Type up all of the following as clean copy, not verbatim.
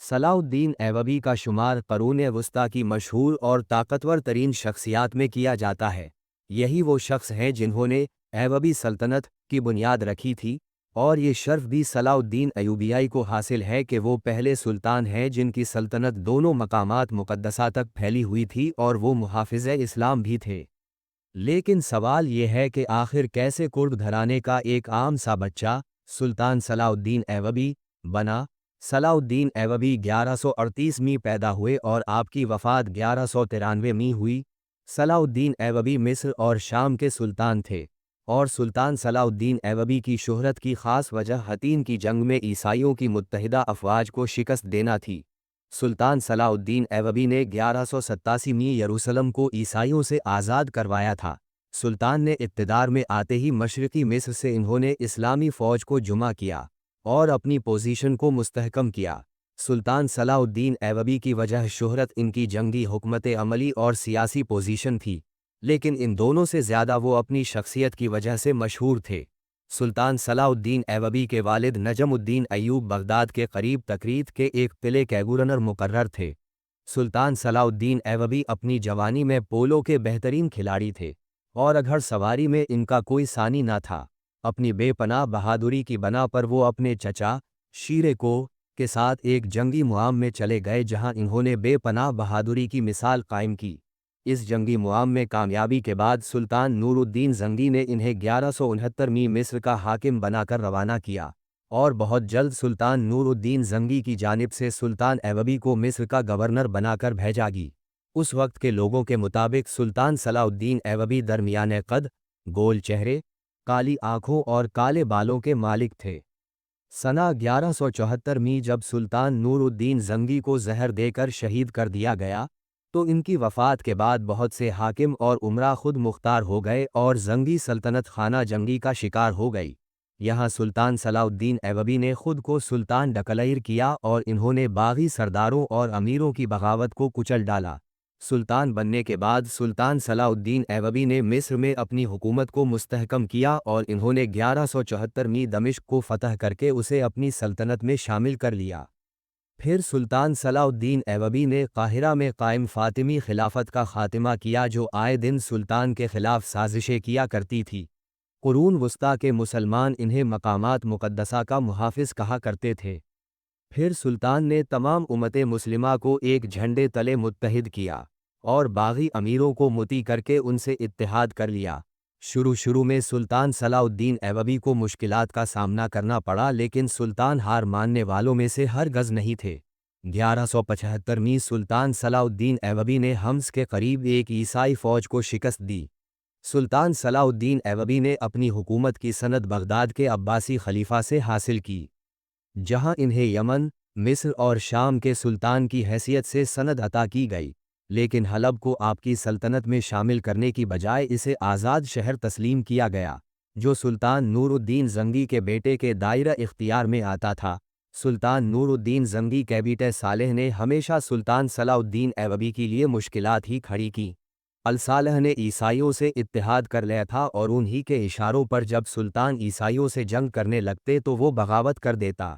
صلاح الدین ایوبی کا شمار قرون وسطیٰ کی مشہور اور طاقتور ترین شخصیات میں کیا جاتا ہے۔ یہی وہ شخص ہیں جنہوں نے ایوبی سلطنت کی بنیاد رکھی تھی، اور یہ شرف بھی صلاح الدین ایوبیائی کو حاصل ہے کہ وہ پہلے سلطان ہیں جن کی سلطنت دونوں مقامات مقدسہ تک پھیلی ہوئی تھی، اور وہ محافظ اسلام بھی تھے۔ لیکن سوال یہ ہے کہ آخر کیسے کرد گھرانے کا ایک عام سا بچہ سلطان صلاح الدین ایوبی بنا؟ صلاح الدین ایوبی 1138 میں پیدا ہوئے اور آپ کی وفات 1193 میں ہوئی۔ صلاح الدین ایوبی مصر اور شام کے سلطان تھے، اور سلطان صلاح الدین ایوبی کی شہرت کی خاص وجہ حطین کی جنگ میں عیسائیوں کی متحدہ افواج کو شکست دینا تھی۔ سلطان صلاح الدین ایوبی نے 1187 میں یروشلم کو عیسائیوں سے آزاد کروایا تھا۔ سلطان نے اقتدار میں آتے ہی مشرقی مصر سے انہوں نے اسلامی فوج کو جمع کیا اور اپنی پوزیشن کو مستحکم کیا۔ سلطان صلاح الدین ایوبی کی وجہ شہرت ان کی جنگی حکمت عملی اور سیاسی پوزیشن تھی، لیکن ان دونوں سے زیادہ وہ اپنی شخصیت کی وجہ سے مشہور تھے۔ سلطان صلاح الدین ایوبی کے والد نجم الدین ایوب بغداد کے قریب تکریت کے ایک قلعے کے گورنر مقرر تھے۔ سلطان صلاح الدین ایوبی اپنی جوانی میں پولو کے بہترین کھلاڑی تھے، اور گھڑ سواری میں ان کا کوئی ثانی نہ تھا۔ اپنی بے پناہ بہادری کی بنا پر وہ اپنے چچا شیر کو کے ساتھ ایک جنگی مہم میں چلے گئے جہاں انہوں نے بے پناہ بہادری کی مثال قائم کی۔ اس جنگی مہم میں کامیابی کے بعد سلطان نور الدین زنگی نے انہیں 1169 میں مصر کا حاکم بنا کر روانہ کیا، اور بہت جلد سلطان نور الدین زنگی کی جانب سے سلطان ایوبی کو مصر کا گورنر بنا کر بھیجا گی۔ اس وقت کے لوگوں کے مطابق سلطان صلاح الدین ایوبی درمیانے قد، گول چہرے، کالی آنکھوں اور کالے بالوں کے مالک تھے۔ سنہ 1174 میں جب سلطان نور الدین زنگی کو زہر دے کر شہید کر دیا گیا، تو ان کی وفات کے بعد بہت سے حاکم اور امراء خود مختار ہو گئے اور زنگی سلطنت خانہ جنگی کا شکار ہو گئی۔ یہاں سلطان صلاح الدین ایوبی نے خود کو سلطان ڈکلیئر کیا اور انہوں نے باغی سرداروں اور امیروں کی بغاوت کو کچل ڈالا۔ سلطان بننے کے بعد سلطان صلاح الدین ایوبی نے مصر میں اپنی حکومت کو مستحکم کیا اور انہوں نے 1174 میں دمشق کو فتح کر کے اسے اپنی سلطنت میں شامل کر لیا۔ پھر سلطان صلاح الدین ایوبی نے قاہرہ میں قائم فاطمی خلافت کا خاتمہ کیا جو آئے دن سلطان کے خلاف سازشیں کیا کرتی تھی۔ قرون وسطیٰ کے مسلمان انہیں مقامات مقدسہ کا محافظ کہا کرتے تھے۔ پھر سلطان نے تمام امت مسلمہ کو ایک جھنڈے تلے متحد کیا اور باغی امیروں کو مطیع کر کے ان سے اتحاد کر لیا۔ شروع میں سلطان صلاح الدین ایوبی کو مشکلات کا سامنا کرنا پڑا، لیکن سلطان ہار ماننے والوں میں سے ہرگز نہیں تھے۔ 1175 میں سلطان صلاح الدین ایوبی نے حمص کے قریب ایک عیسائی فوج کو شکست دی۔ سلطان صلاح الدین ایوبی نے اپنی حکومت کی سند بغداد کے عباسی خلیفہ سے حاصل کی، جہاں انہیں یمن، مصر اور شام کے سلطان کی حیثیت سے سند عطا کی گئی، لیکن حلب کو آپ کی سلطنت میں شامل کرنے کی بجائے اسے آزاد شہر تسلیم کیا گیا، جو سلطان نور الدین زنگی کے بیٹے کے دائرہ اختیار میں آتا تھا۔ سلطان نور الدین زنگی کے بیٹے صالح نے ہمیشہ سلطان صلاح الدین ایوبی کے لیے مشکلات ہی کھڑی کی۔ الصالح نے عیسائیوں سے اتحاد کر لیا تھا اور انہی کے اشاروں پر جب سلطان عیسائیوں سے جنگ کرنے لگتے تو وہ بغاوت کر دیتا۔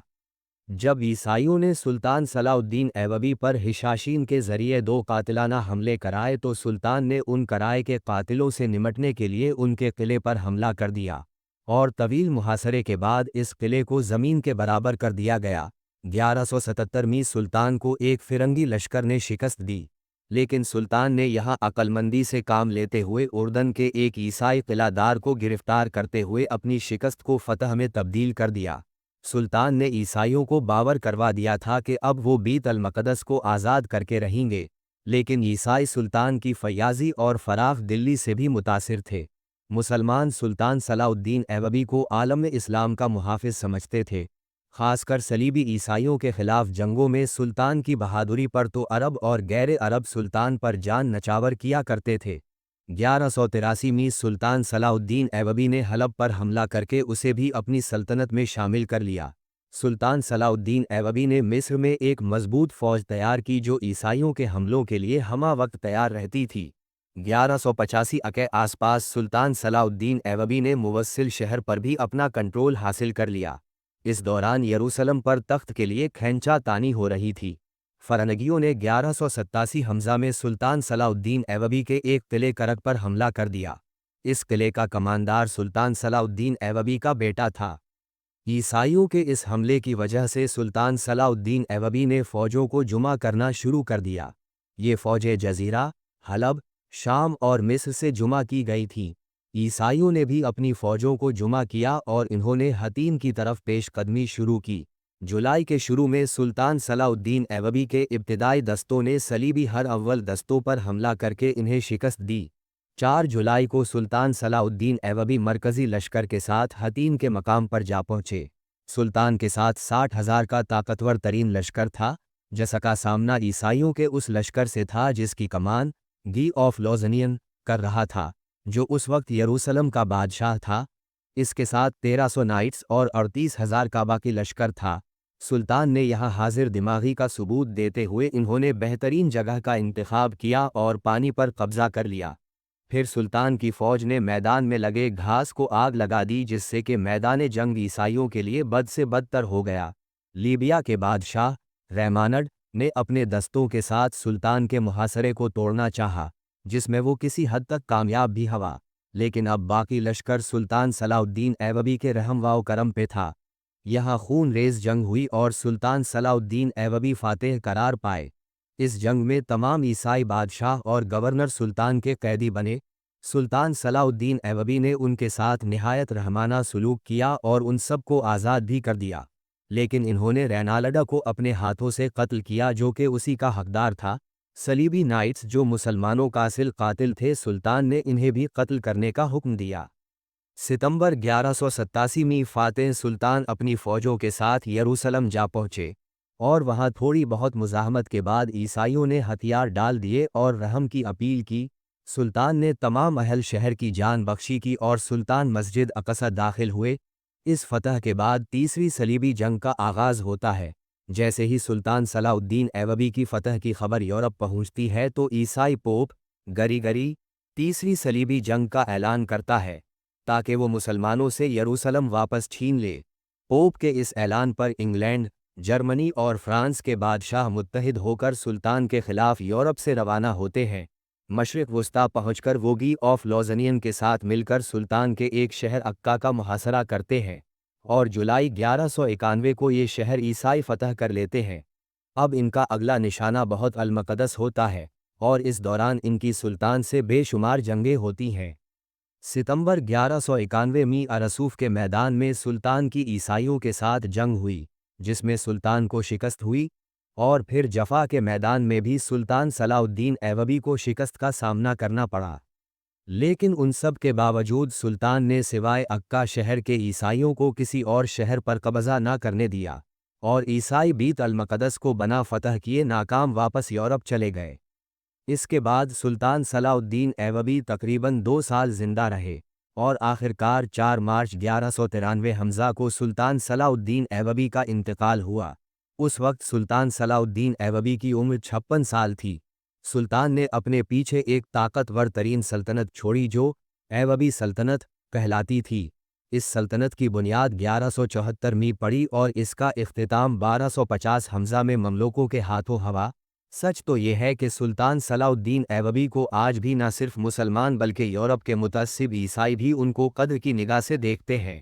جب عیسائیوں نے سلطان صلاح الدین ایوبی پر حشاشین کے ذریعے 2 قاتلانہ حملے کرائے تو سلطان نے ان کرائے کے قاتلوں سے نمٹنے کے لیے ان کے قلعے پر حملہ کر دیا، اور طویل محاصرے کے بعد اس قلعے کو زمین کے برابر کر دیا گیا۔ 1177 میں سلطان کو ایک فرنگی لشکر نے شکست دی، لیکن سلطان نے یہاں عقل مندی سے کام لیتے ہوئے اردن کے ایک عیسائی قلعہ دار کو گرفتار کرتے ہوئے اپنی شکست کو فتح میں تبدیل کر دیا۔ سلطان نے عیسائیوں کو باور کروا دیا تھا کہ اب وہ بیت المقدس کو آزاد کر کے رہیں گے، لیکن عیسائی سلطان کی فیاضی اور فراخ دلی سے بھی متاثر تھے۔ مسلمان سلطان صلاح الدین ایوبی کو عالم اسلام کا محافظ سمجھتے تھے، خاص کر صلیبی عیسائیوں کے خلاف جنگوں میں سلطان کی بہادری پر تو عرب اور غیر عرب سلطان پر جان نچاور کیا کرتے تھے۔ 1183 میں سلطان صلاح الدین ایوبی نے حلب پر حملہ کر کے اسے بھی اپنی سلطنت میں شامل کر لیا۔ سلطان صلاح الدین ایوبی نے مصر میں ایک مضبوط فوج تیار کی جو عیسائیوں کے حملوں کے لیے ہمہ وقت تیار رہتی تھی۔ 1185 کے آس پاس سلطان صلاح الدین ایوبی نے موصل شہر پر بھی اپنا کنٹرول حاصل کر لیا۔ اس دوران یروشلم پر تخت کے لیے کھینچا تانی ہو رہی تھی۔ فرنگیوں نے 1187 حمزہ میں سلطان صلاح الدین ایوبی کے ایک قلعے کرک پر حملہ کر دیا۔ اس قلعے کا کماندار سلطان صلاح الدین ایوبی کا بیٹا تھا۔ عیسائیوں کے اس حملے کی وجہ سے سلطان صلاح الدین ایوبی نے فوجوں کو جمع کرنا شروع کر دیا۔ یہ فوجیں جزیرہ، حلب، شام اور مصر سے جمع کی گئی تھیں۔ عیسائیوں نے بھی اپنی فوجوں کو جمع کیا اور انہوں نے حطیم کی طرف پیش قدمی شروع کی۔ جولائی کے شروع میں سلطان صلاح الدین ایوبی کے ابتدائی دستوں نے صلیبی ہر اول دستوں پر حملہ کر کے انہیں شکست دی۔ 4 جولائی کو سلطان صلاح الدین ایوبی مرکزی لشکر کے ساتھ حطیم کے مقام پر جا پہنچے۔ سلطان کے ساتھ 60,000 کا طاقتور ترین لشکر تھا، جس کا سامنا عیسائیوں کے اس لشکر سے تھا جس کی کمان گی آف لوزنین کر رہا تھا، جو اس وقت یروشلم کا بادشاہ تھا۔ اس کے ساتھ 1300 نائٹس اور 38,000 کا باقی لشکر تھا۔ سلطان نے یہاں حاضر دماغی کا ثبوت دیتے ہوئے انہوں نے بہترین جگہ کا انتخاب کیا اور پانی پر قبضہ کر لیا۔ پھر سلطان کی فوج نے میدان میں لگے گھاس کو آگ لگا دی، جس سے کہ میدان جنگ عیسائیوں کے لیے بد سے بدتر ہو گیا۔ لیبیا کے بادشاہ ریمانڈ نے اپنے دستوں کے ساتھ سلطان کے محاصرے کو توڑنا چاہا، جس میں وہ کسی حد تک کامیاب بھی ہوا، لیکن اب باقی لشکر سلطان صلاح الدین ایوبی کے رحم و کرم پہ تھا۔ یہاں خون ریز جنگ ہوئی اور سلطان صلاح الدین ایوبی فاتح قرار پائے۔ اس جنگ میں تمام عیسائی بادشاہ اور گورنر سلطان کے قیدی بنے۔ سلطان صلاح الدین ایوبی نے ان کے ساتھ نہایت رحمانہ سلوک کیا اور ان سب کو آزاد بھی کر دیا، لیکن انہوں نے رینالڈا کو اپنے ہاتھوں سے قتل کیا، جو کہ اسی کا حقدار تھا۔ صلیبی نائٹس جو مسلمانوں کا اصل قاتل تھے، سلطان نے انہیں بھی قتل کرنے کا حکم دیا۔ ستمبر 1187 میں فاتح سلطان اپنی فوجوں کے ساتھ یروشلم جا پہنچے، اور وہاں تھوڑی بہت مزاحمت کے بعد عیسائیوں نے ہتھیار ڈال دیے اور رحم کی اپیل کی۔ سلطان نے تمام اہل شہر کی جان بخشی کی اور سلطان مسجد اقصی داخل ہوئے۔ اس فتح کے بعد تیسری صلیبی جنگ کا آغاز ہوتا ہے۔ جیسے ہی سلطان صلاح الدین ایوبی کی فتح کی خبر یورپ پہنچتی ہے تو عیسائی پوپ گریگری تیسری صلیبی جنگ کا اعلان کرتا ہے، تاکہ وہ مسلمانوں سے یروشلم واپس چھین لے۔ پوپ کے اس اعلان پر انگلینڈ، جرمنی اور فرانس کے بادشاہ متحد ہو کر سلطان کے خلاف یورپ سے روانہ ہوتے ہیں۔ مشرق وسطیٰ پہنچ کر وہ گی آف لوزنین کے ساتھ مل کر سلطان کے ایک شہر عکا کا محاصرہ کرتے ہیں، اور جولائی 1191 کو یہ شہر عیسائی فتح کر لیتے ہیں۔ اب ان کا اگلا نشانہ بیت المقدس ہوتا ہے، اور اس دوران ان کی سلطان سے بے شمار جنگیں ہوتی ہیں۔ ستمبر 1191 میں ارسوف کے میدان میں سلطان کی عیسائیوں کے ساتھ جنگ ہوئی، جس میں سلطان کو شکست ہوئی، اور پھر جفا کے میدان میں بھی سلطان صلاح الدین ایوبی کو شکست کا سامنا کرنا پڑا۔ لیکن ان سب کے باوجود سلطان نے سوائے عکا شہر کے عیسائیوں کو کسی اور شہر پر قبضہ نہ کرنے دیا، اور عیسائی بیت المقدس کو بنا فتح کیے ناکام واپس یورپ چلے گئے۔ اس کے بعد سلطان صلاح الدین ایوبی تقریباً 2 سال زندہ رہے، اور آخرکار 4 مارچ 1193 حمزہ کو سلطان صلاح الدین ایوبی کا انتقال ہوا۔ اس وقت سلطان صلاح الدین ایوبی کی عمر 56 سال تھی۔ سلطان نے اپنے پیچھے ایک طاقتور ترین سلطنت چھوڑی جو ایوبی سلطنت کہلاتی تھی۔ اس سلطنت کی بنیاد 1174 میں پڑی اور اس کا اختتام 1250 حمزہ میں مملوکوں کے ہاتھوں ہوا۔ سچ تو یہ ہے کہ سلطان صلاح الدین ایوبی کو آج بھی نہ صرف مسلمان بلکہ یورپ کے متعصب عیسائی بھی ان کو قدر کی نگاہ سے دیکھتے ہیں۔